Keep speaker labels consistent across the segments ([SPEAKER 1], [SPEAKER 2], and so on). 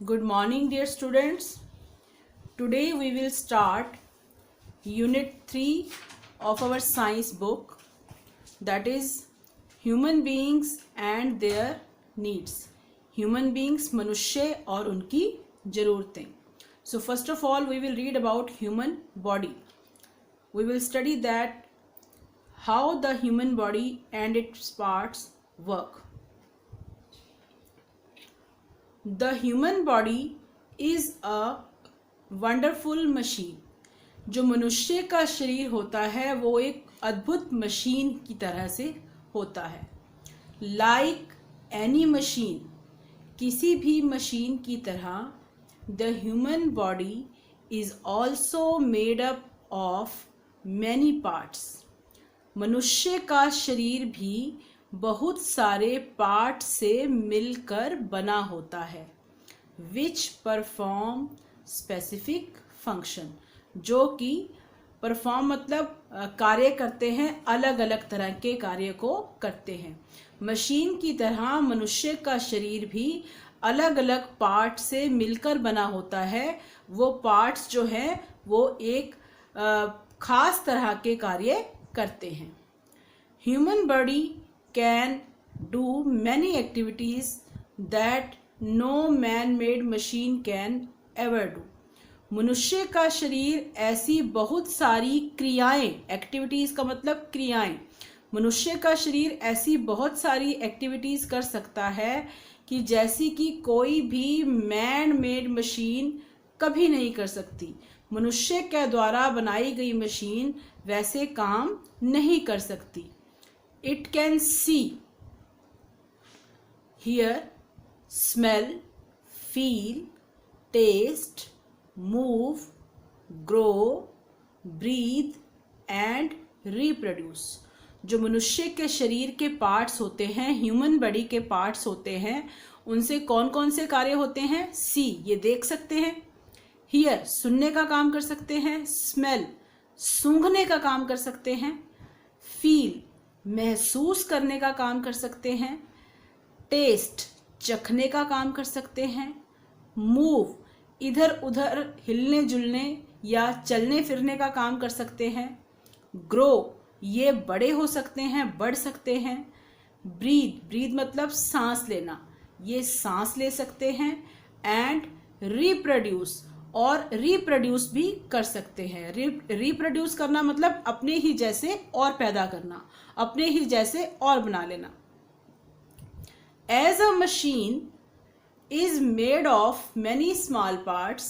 [SPEAKER 1] Good morning, dear students. Today we will start Unit 3 of our science book, that is Human Beings and Their Needs. Human beings, मनुष्य और उनकी ज़रूरतें. So first of all, we will read about human body. We will study that how the human body and its parts work. The human body is a wonderful machine. जो मनुष्य का शरीर होता है वो एक अद्भुत मशीन की तरह से होता है. Like any machine, किसी भी मशीन की तरह, the human body is also made up of many parts. मनुष्य का शरीर भी बहुत सारे पार्ट से मिलकर बना होता है. विच परफॉर्म स्पेसिफिक फंक्शन, जो कि परफॉर्म मतलब कार्य करते हैं, अलग अलग तरह के कार्य को करते हैं. मशीन की तरह मनुष्य का शरीर भी अलग अलग पार्ट से मिलकर बना होता है. वो पार्ट्स जो हैं वो एक खास तरह के कार्य करते हैं. Human body can do many activities that no man-made machine can ever do. मनुष्य का शरीर ऐसी बहुत सारी क्रियाएं, एक्टिविटीज़ का मतलब क्रियाएं, मनुष्य का शरीर ऐसी बहुत सारी एक्टिविटीज़ कर सकता है कि जैसी कि कोई भी मैन मेड मशीन कभी नहीं कर सकती. मनुष्य के द्वारा बनाई गई मशीन वैसे काम नहीं कर सकती. It can see, hear, smell, feel, taste, move, grow, breathe and reproduce. जो मनुष्य के शरीर के पार्ट्स होते हैं, ह्यूमन बॉडी के पार्ट्स होते हैं, उनसे कौन कौन से कार्य होते हैं? सी, ये देख सकते हैं. हियर, सुनने का काम कर सकते हैं. स्मेल, सूंघने का काम कर सकते हैं. फील, महसूस करने का काम कर सकते हैं. टेस्ट, चखने का काम कर सकते हैं. मूव, इधर उधर हिलने जुलने या चलने फिरने का काम कर सकते हैं. ग्रो, ये बड़े हो सकते हैं, बढ़ सकते हैं. ब्रीथ, ब्रीथ मतलब सांस लेना, ये सांस ले सकते हैं. एंड रिप्रोड्यूस, और रिप्रोड्यूस भी कर सकते हैं. रिप्रोड्यूस करना मतलब अपने ही जैसे और पैदा करना, अपने ही जैसे और बना लेना. As a machine is made of many small parts,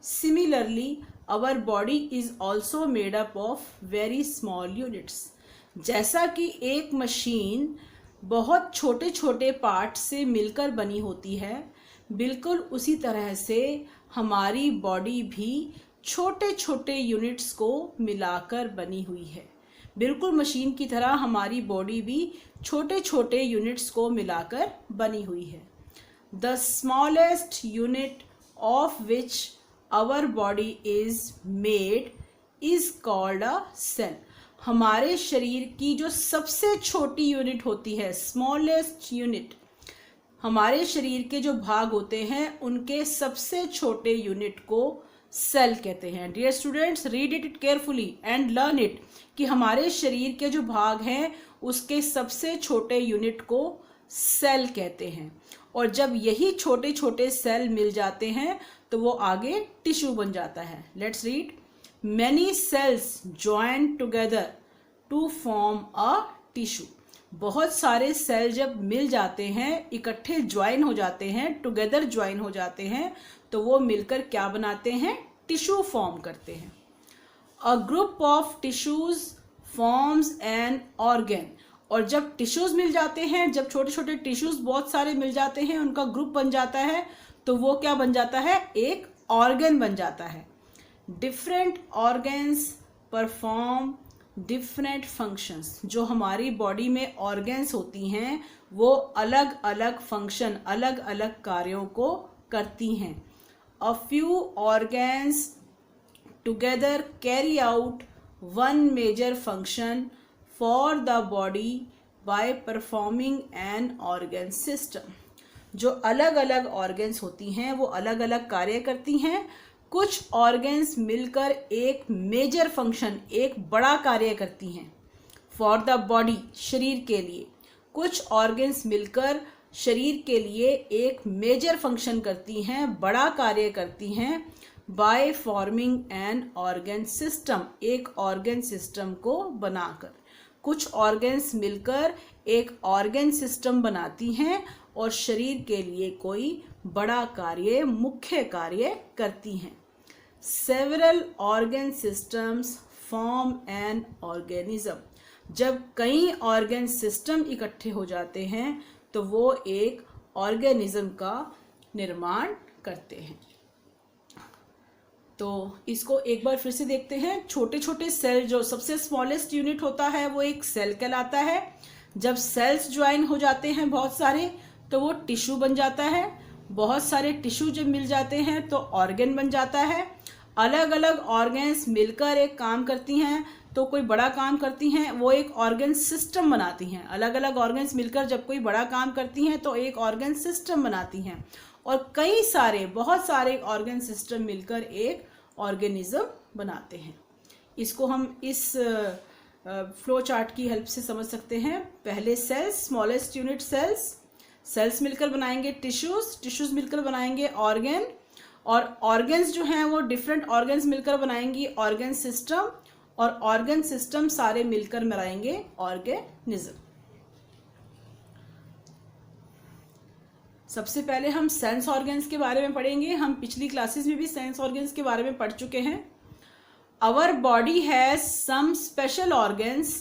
[SPEAKER 1] similarly our body is also made up of very small units. जैसा कि एक मशीन बहुत छोटे छोटे पार्ट से मिलकर बनी होती है, बिल्कुल उसी तरह से हमारी बॉडी भी छोटे छोटे यूनिट्स को मिलाकर बनी हुई है. बिल्कुल मशीन की तरह हमारी बॉडी भी छोटे छोटे यूनिट्स को मिलाकर बनी हुई है. The smallest unit of which our body is made is called a cell. हमारे शरीर की जो सबसे छोटी यूनिट होती है, स्मॉलेस्ट यूनिट, हमारे शरीर के जो भाग होते हैं उनके सबसे छोटे यूनिट को सेल कहते हैं. Dear students, read it carefully and learn it कि हमारे शरीर के जो भाग हैं उसके सबसे छोटे यूनिट को सेल कहते हैं. और जब यही छोटे छोटे सेल मिल जाते हैं तो वो आगे टिश्यू बन जाता है. Let's read. Many cells join together to form a tissue. बहुत सारे सेल जब मिल जाते हैं, इकट्ठे ज्वाइन हो जाते हैं, टुगेदर ज्वाइन हो जाते हैं, तो वो मिलकर क्या बनाते हैं? टिश्यू फॉर्म करते हैं. A group of tissues forms an organ. और जब टिश्यूज मिल जाते हैं, जब छोटे छोटे टिश्यूज बहुत सारे मिल जाते हैं, उनका ग्रुप बन जाता है, तो वो क्या बन जाता है? एक ऑर्गन बन जाता है. Different organs perform different functions. जो हमारी बॉडी में ऑर्गन्स होती हैं वो अलग अलग फंक्शन, अलग अलग कार्यों को करती हैं. A few organs together carry out one major function for the body by performing an organ system. जो अलग अलग ऑर्गन्स होती हैं वो अलग अलग कार्य करती हैं। कुछ ऑर्गन्स मिलकर एक मेजर फंक्शन, एक बड़ा कार्य करती हैं फॉर द बॉडी, शरीर के लिए। कुछ ऑर्गन्स मिलकर शरीर के लिए एक मेजर फंक्शन करती हैं, बड़ा कार्य करती हैं by forming an organ system, एक ऑर्गन सिस्टम को बनाकर। कुछ ऑर्गन्स मिलकर एक ऑर्गन सिस्टम बनाती हैं और शरीर के लिए कोई बड़ा कार्य, मुख्य कार्य करती हैं। Several organ systems form an organism. जब कई ऑर्गन सिस्टम इकट्ठे हो जाते हैं तो वो एक ऑर्गेनिज्म का निर्माण करते हैं। तो इसको एक बार फिर से देखते हैं। छोटे छोटे सेल, जो सबसे स्मॉलेस्ट यूनिट होता है वो एक सेल कहलाता है। जब सेल्स ज्वाइन हो जाते हैं बहुत सारे तो वो टिश्यू बन जाता है। बहुत सारे टिश्यू जब मिल जाते हैं तो ऑर्गन बन जाता है। अलग अलग ऑर्गन्स मिलकर एक काम करती हैं तो कोई बड़ा काम करती हैं, वो एक ऑर्गन सिस्टम बनाती हैं। अलग अलग ऑर्गन्स मिलकर जब कोई बड़ा काम करती हैं तो एक ऑर्गन सिस्टम बनाती हैं और कई सारे, बहुत सारे ऑर्गन सिस्टम मिलकर एक ऑर्गेनिज्म बनाते हैं। इसको हम इस फ्लो चार्ट की हेल्प से समझ सकते हैं। पहले cells, smallest unit cells, cells मिलकर बनाएंगे टिश्यूज, टिश्यूज मिलकर बनाएंगे ऑर्गन, और ऑर्गन्स जो हैं वो डिफरेंट ऑर्गन्स मिलकर बनाएंगी ऑर्गन सिस्टम, और ऑर्गन सिस्टम सारे मिलकर बनाएंगे ऑर्गेनिज्म। सबसे पहले हम सेंस ऑर्गन्स के बारे में पढ़ेंगे। हम पिछली क्लासेस में भी सेंस ऑर्गन्स के बारे में पढ़ चुके हैं। Our body has some special organs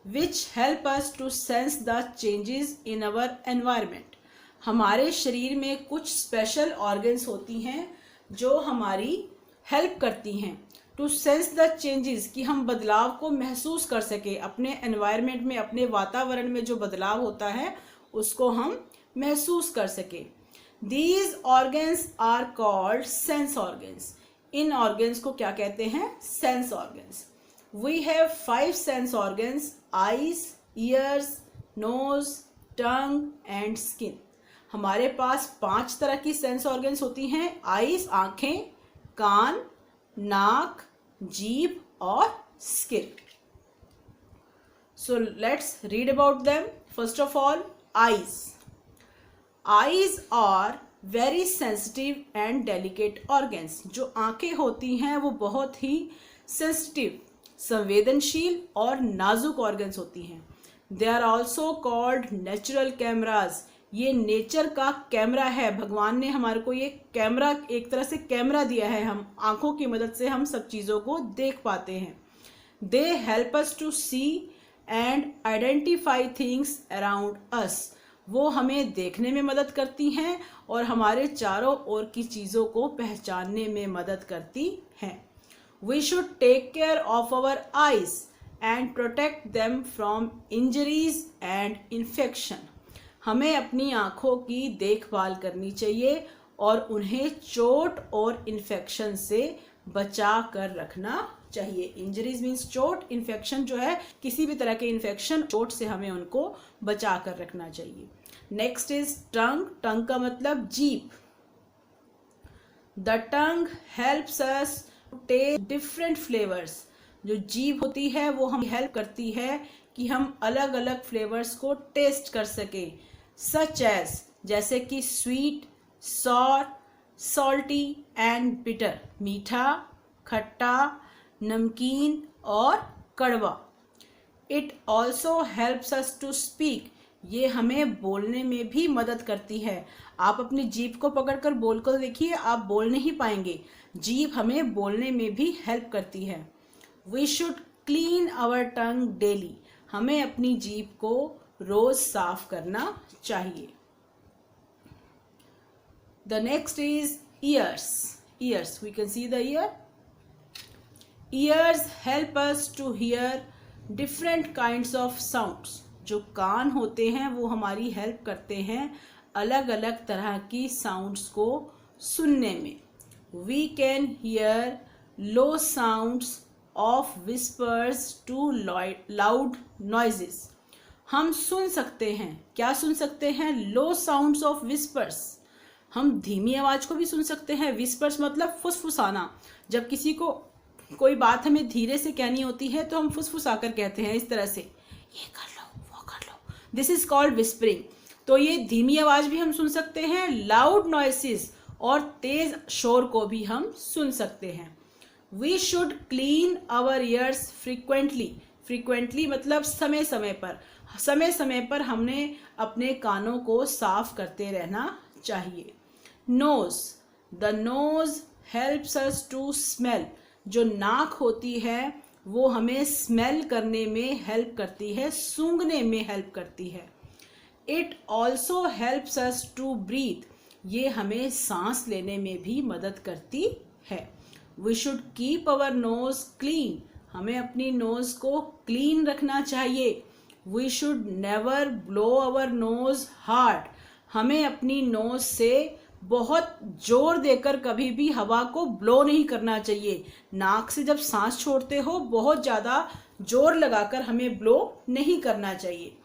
[SPEAKER 1] which help us to sense the changes in our environment. हमारे शरीर में कुछ स्पेशल ऑर्गन्स होती हैं जो हमारी हेल्प करती हैं टू सेंस द चेंजेस, कि हम बदलाव को महसूस कर सके। अपने एनवायरनमेंट में, अपने वातावरण में जो बदलाव होता है उसको हम महसूस कर सके। These organs are called sense organs. इन ऑर्गन्स को क्या कहते हैं? Sense organs. We have 5 sense organs: eyes, ears, nose, tongue and skin. हमारे पास 5 तरह की सेंस ऑर्गन्स होती हैं: आईज आंखें, कान, नाक, जीभ और skin. So let's read about them. First of all, eyes. Eyes are very sensitive and delicate organs. जो आंखें होती हैं वो बहुत ही sensitive, संवेदनशील और नाजुक organs होती हैं। They are also called natural cameras. ये नेचर का कैमरा है। भगवान ने हमारे को ये कैमरा, एक तरह से कैमरा दिया है। हम आंखों की मदद से हम सब चीज़ों को देख पाते हैं। They help us to see and identify things around us. वो हमें देखने में मदद करती हैं और हमारे चारों ओर की चीज़ों को पहचानने में मदद करती हैं। We should take care of our eyes and protect them from injuries and infection. हमें अपनी आँखों की देखभाल करनी चाहिए और उन्हें चोट और इन्फेक्शन से बचा कर रखना चाहिए। इंजरीज मीन्स चोट, इन्फेक्शन जो है किसी भी तरह के इन्फेक्शन, चोट से हमें उनको बचा कर रखना चाहिए। Next is tongue. टंग का मतलब जीभ। The tongue helps us to taste different flavours. जो जीभ होती है वो हमें हेल्प करती है कि हम अलग अलग फ्लेवर्स को टेस्ट कर सकें। सच एज, जैसे कि sweet, sour, salty and bitter, मीठा, खट्टा, नमकीन और कड़वा। It also helps us to speak. ये हमें बोलने में भी मदद करती है। आप अपनी जीभ को पकड़कर बोल कर देखिए, आप बोल नहीं पाएंगे। जीभ हमें बोलने में भी हेल्प करती है। We should clean our tongue daily. हमें अपनी जीभ को रोज साफ करना चाहिए। The next is ears. Ears, we can see the ear. Ears help us to hear different kinds of sounds. जो कान होते हैं वो हमारी हेल्प करते हैं अलग अलग तरह की साउंड्स को सुनने में। We can hear low sounds of whispers to loud noises. हम सुन सकते हैं, क्या सुन सकते हैं? Low sounds of whispers. हम धीमी आवाज को भी सुन सकते हैं। विस्पर्स मतलब फुसफुसाना। जब किसी को कोई बात हमें धीरे से कहनी होती है तो हम फुसफुसाकर कहते हैं इस तरह से, ये कर लो, वो कर लो। This is called whispering. तो ये धीमी आवाज भी हम सुन सकते हैं। लाउड नॉइसेस और तेज शोर को भी हम सुन सकते हैं। We should clean our ears frequently. Frequently मतलब समय समय पर। समय समय पर हमने अपने कानों को साफ करते रहना चाहिए। Nose, the nose helps us to smell. जो नाक होती है वो हमें स्मेल करने में हेल्प करती है, सूंघने में हेल्प करती है। It also helps us to breathe. ये हमें सांस लेने में भी मदद करती है। We should keep our nose clean. हमें अपनी नोज को क्लीन रखना चाहिए। We should never blow our nose hard. हमें अपनी नोज से बहुत जोर देकर कभी भी हवा को ब्लो नहीं करना चाहिए। नाक से जब सांस छोड़ते हो बहुत ज़्यादा जोर लगाकर हमें ब्लो नहीं करना चाहिए।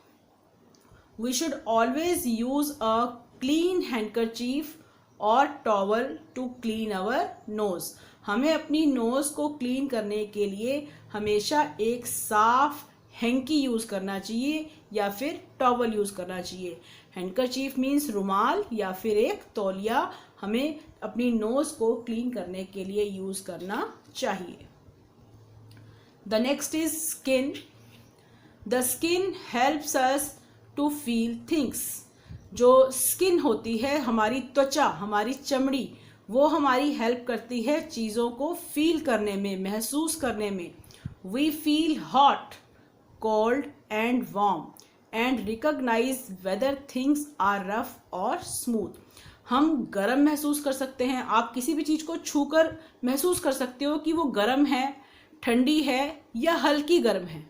[SPEAKER 1] We should always use a clean handkerchief और towel to clean our nose. हमें अपनी नोज को क्लीन करने के लिए हमेशा एक साफ हैंकी यूज करना चाहिए या फिर टॉवल यूज करना चाहिए। हैंडकरचीफ मीन्स रुमाल या फिर एक तौलिया हमें अपनी नोज को क्लीन करने के लिए यूज करना चाहिए। The next is skin. The skin helps us to feel things. जो स्किन होती है, हमारी त्वचा, हमारी चमड़ी, वो हमारी हेल्प करती है चीज़ों को फील करने में, महसूस करने में। We feel hot, cold and warm and recognize whether things are rough और स्मूथ। हम गर्म महसूस कर सकते हैं। आप किसी भी चीज़ को छूकर महसूस कर सकते हो कि वो गर्म है, ठंडी है या हल्की गर्म है,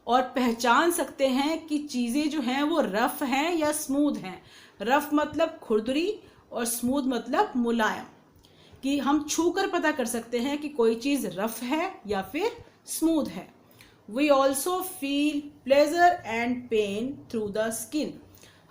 [SPEAKER 1] और पहचान सकते हैं कि चीज़ें जो हैं वो रफ हैं या स्मूथ हैं। रफ मतलब खुरदरी और स्मूथ मतलब मुलायम, कि हम छूकर पता कर सकते हैं कि कोई चीज़ रफ है या फिर स्मूथ है। We also feel pleasure and pain through the skin.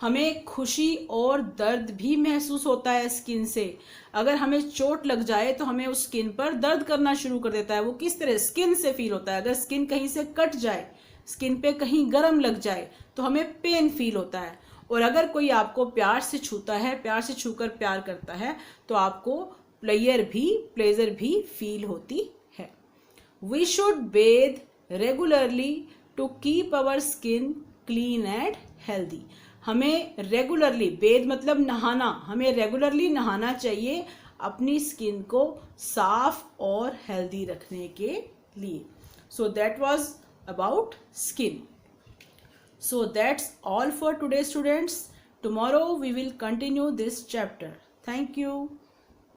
[SPEAKER 1] हमें खुशी और दर्द भी महसूस होता है स्किन से। अगर हमें चोट लग जाए तो हमें उस स्किन पर दर्द करना शुरू कर देता है। वो किस तरह? स्किन से फील होता है। अगर स्किन कहीं से कट जाए, स्किन पे कहीं गर्म लग जाए तो हमें पेन फील होता है। और अगर कोई आपको प्यार से छूता है, प्यार से छूकर प्यार करता है, तो आपको प्लेजर भी फील होती है। We should bathe regularly to keep our skin clean and healthy. हमें रेगुलरली, बेथ मतलब नहाना, हमें रेगुलरली नहाना चाहिए अपनी स्किन को साफ और हेल्दी रखने के लिए। So that was about skin. So that's all for today, students. Tomorrow we will continue this chapter. Thank you.